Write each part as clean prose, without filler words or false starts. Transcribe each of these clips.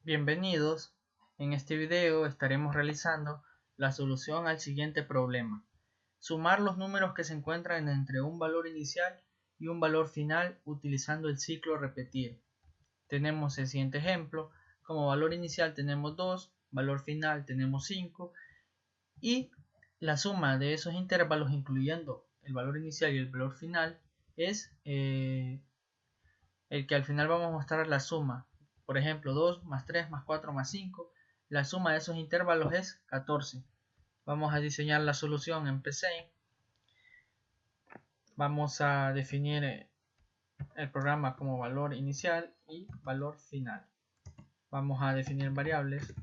Bienvenidos. En este video estaremos realizando la solución al siguiente problema. Sumar los números que se encuentran entre un valor inicial y un valor final utilizando el ciclo repetir. Tenemos el siguiente ejemplo. Como valor inicial tenemos 2, valor final tenemos 5 y la suma de esos intervalos incluyendo el valor inicial y el valor final es el que al final vamos a mostrar la suma. Por ejemplo, 2 más 3 más 4 más 5. La suma de esos intervalos es 14. Vamos a diseñar la solución en Paint. Vamos a definir el programa como valor inicial y valor final. Vamos a definir variables.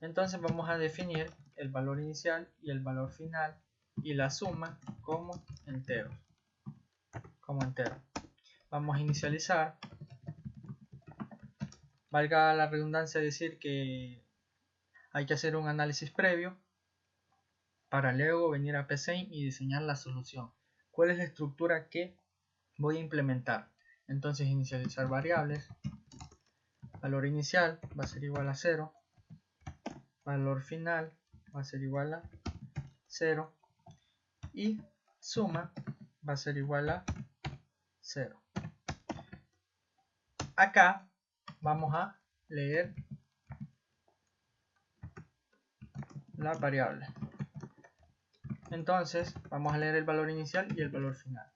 Entonces vamos a definir el valor inicial y el valor final y la suma como enteros. Vamos a inicializar. Valga la redundancia decir que hay que hacer un análisis previo para luego venir a Paint y diseñar la solución. ¿Cuál es la estructura que voy a implementar? Entonces inicializar variables. Valor inicial va a ser igual a 0. Valor final va a ser igual a 0. Y suma va a ser igual a 0. Acá vamos a leer la variable. Entonces vamos a leer el valor inicial y el valor final.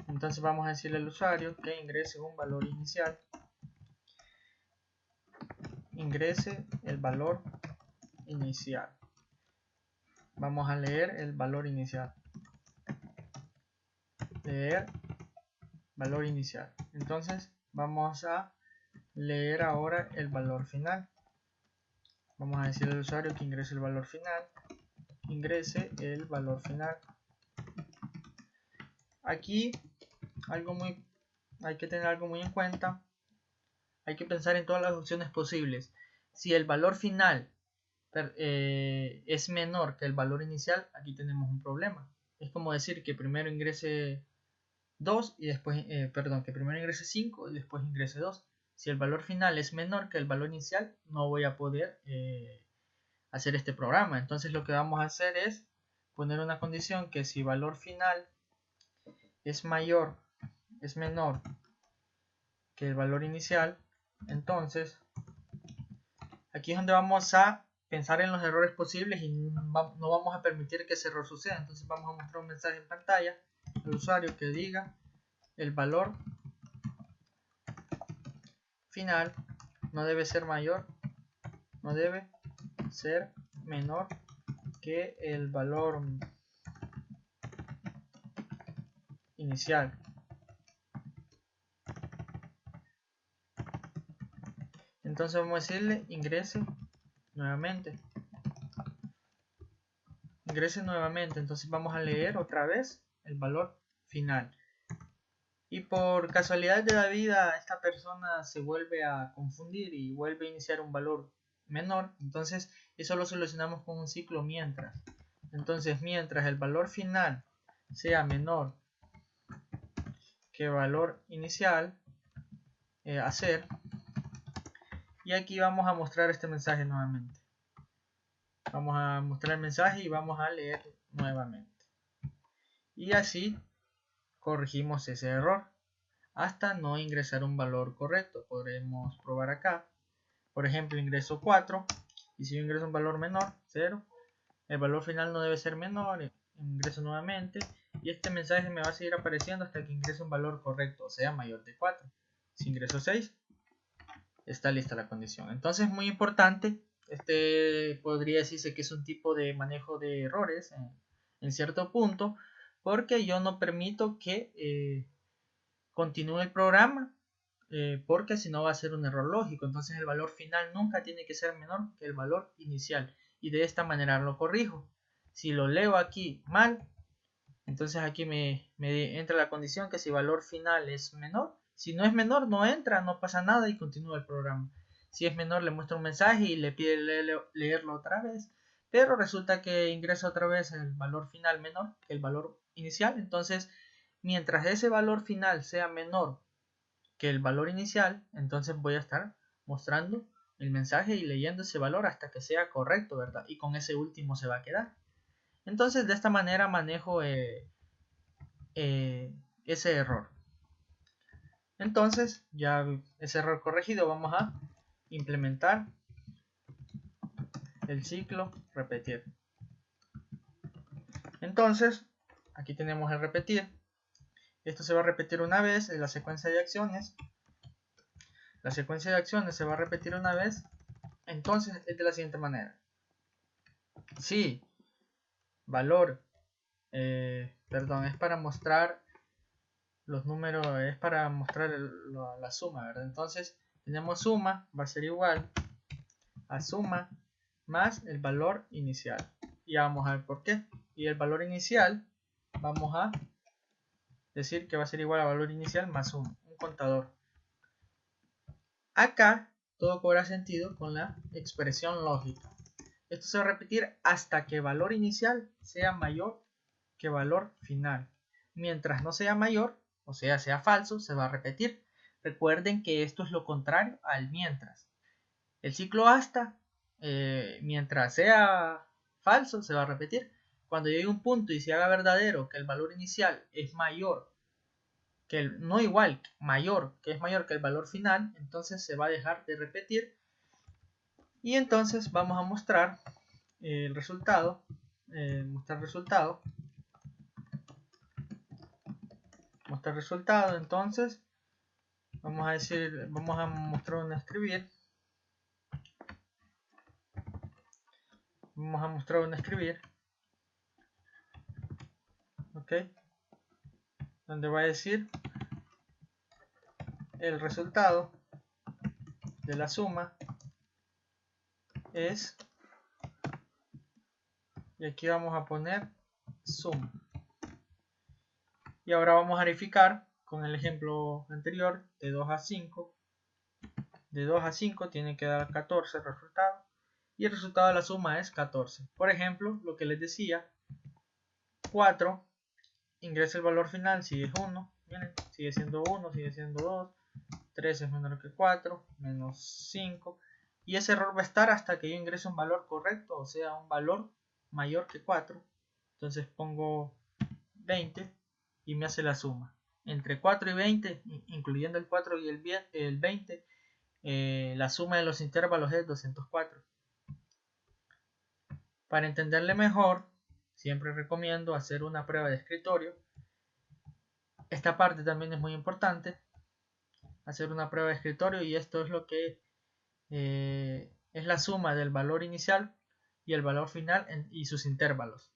Entonces vamos a decirle al usuario que ingrese un valor inicial. Ingrese el valor inicial. Vamos a leer el valor inicial. Leer valor inicial. Entonces vamos a leer ahora el valor final. Vamos a decirle al usuario que ingrese el valor final. Ingrese el valor final. Aquí hay que tener algo muy en cuenta. Hay que pensar en todas las opciones posibles. Si el valor final es menor que el valor inicial, aquí tenemos un problema. Es como decir que primero ingrese 2 y después, que primero ingrese 5 y después ingrese 2. Si el valor final es menor que el valor inicial, no voy a poder hacer este programa. Entonces lo que vamos a hacer es poner una condición que si valor final es menor que el valor inicial, entonces aquí es donde vamos a pensar en los errores posibles y no vamos a permitir que ese error suceda. Entonces vamos a mostrar un mensaje en pantalla al usuario que diga el valor final no debe ser menor que el valor inicial. Entonces vamos a decirle ingrese nuevamente. Entonces vamos a leer otra vez el valor final. Y por casualidad de la vida esta persona se vuelve a confundir y vuelve a iniciar un valor menor. Entonces eso lo solucionamos con un ciclo mientras. Entonces mientras el valor final sea menor que el valor inicial, hacer. Y aquí vamos a mostrar este mensaje nuevamente. Vamos a mostrar el mensaje y vamos a leer nuevamente. Y así corregimos ese error hasta no ingresar un valor correcto. Podremos probar acá. Por ejemplo, ingreso 4 y si yo ingreso un valor menor, 0, el valor final no debe ser menor. Ingreso nuevamente y este mensaje me va a seguir apareciendo hasta que ingrese un valor correcto, o sea, mayor de 4. Si ingreso 6, está lista la condición. Entonces, muy importante, este podría decirse que es un tipo de manejo de errores en cierto punto, porque yo no permito que continúe el programa, porque si no va a ser un error lógico. Entonces el valor final nunca tiene que ser menor que el valor inicial, y de esta manera lo corrijo. Si lo leo aquí mal, entonces aquí me entra la condición que si valor final es menor, si no es menor no entra, no pasa nada y continúa el programa. Si es menor le muestra un mensaje y le pide leerlo otra vez, pero resulta que ingresa otra vez el valor final menor que el valor inicial. Entonces mientras ese valor final sea menor que el valor inicial, entonces voy a estar mostrando el mensaje y leyendo ese valor hasta que sea correcto, ¿verdad? Y con ese último se va a quedar. Entonces de esta manera manejo ese error. Entonces ya ese error corregido, vamos a implementar el ciclo repetir. Entonces aquí tenemos el repetir. Esto se va a repetir una vez en la secuencia de acciones. La secuencia de acciones se va a repetir una vez. Entonces es de la siguiente manera. Si valor, perdón, es para mostrar los números, es para mostrar la suma, ¿verdad? Entonces tenemos suma, va a ser igual a suma más el valor inicial. Y vamos a ver por qué. Y el valor inicial, vamos a decir que va a ser igual a valor inicial más un contador. Acá todo cobra sentido con la expresión lógica. Esto se va a repetir hasta que valor inicial sea mayor que valor final. Mientras no sea mayor, o sea falso, se va a repetir. Recuerden que esto es lo contrario al mientras. El ciclo hasta, mientras sea falso, se va a repetir. Cuando llegue un punto y se haga verdadero que el valor inicial es mayor que no igual, mayor, que es mayor que el valor final, entonces se va a dejar de repetir. Y entonces vamos a mostrar el resultado, mostrar resultado, entonces vamos a decir, vamos a mostrar un escribir, ok, donde va a decir el resultado de la suma es, y aquí vamos a poner suma. Y ahora vamos a verificar con el ejemplo anterior de 2 a 5. De 2 a 5 tiene que dar 14 el resultado. Y el resultado de la suma es 14. Por ejemplo, lo que les decía, 4, ingresa el valor final, si es 1, miren, sigue siendo 1, sigue siendo 2, 3 es menor que 4, menos 5. Y ese error va a estar hasta que yo ingrese un valor correcto, o sea, un valor mayor que 4. Entonces pongo 20 y me hace la suma. Entre 4 y 20, incluyendo el 4 y el 20, la suma de los intervalos es 204. Para entenderle mejor, siempre recomiendo hacer una prueba de escritorio. Esta parte también es muy importante, hacer una prueba de escritorio, y esto es lo que es la suma del valor inicial y el valor final y sus intervalos.